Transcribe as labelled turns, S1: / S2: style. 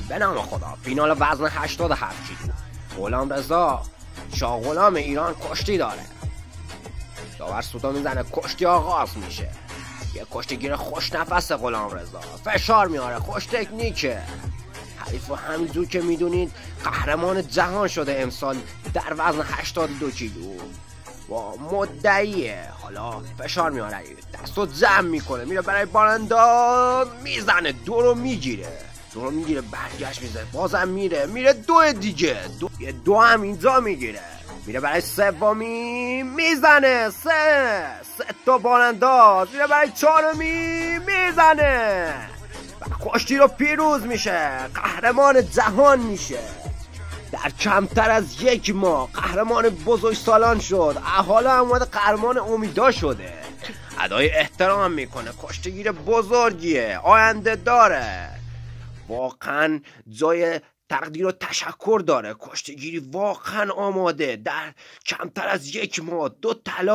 S1: به نام خدا فینال وزن 87 کیلو غلامرضا شاه غلام ایران کشتی داره. داور سوتا میزنه، کشتی آغاز میشه. یه کشتیگیر خوش نفس غلامرضا، فشار میاره، خوش تکنیکه. حریف همینجور که میدونید قهرمان جهان شده امسال در وزن 82 کیلو و مدعیه. حالا فشار میاره، دستو جمع میکنه، میره برای بارانداز، میزنه، دو رو میگیره، برگشت میزنه، بازم میره دو دیگه، یه دو هم اینجا میگیره، میره برای سومی، میزنه، سه تا بارانداز، میره برای چهارمی، میزنه و کشتی رو پیروز میشه، قهرمان جهان میشه. در کمتر از یک ماه قهرمان بزرگسالان شد، حالا هم اومده قهرمان امیدا شده. ادای احترام میکنه، کشتیگیر بزرگیه، آینده داره، واقعا جای تقدیر و تشکر داره. کشتیگیری واقعا آماده، در کمتر از یک ماه 2 طلا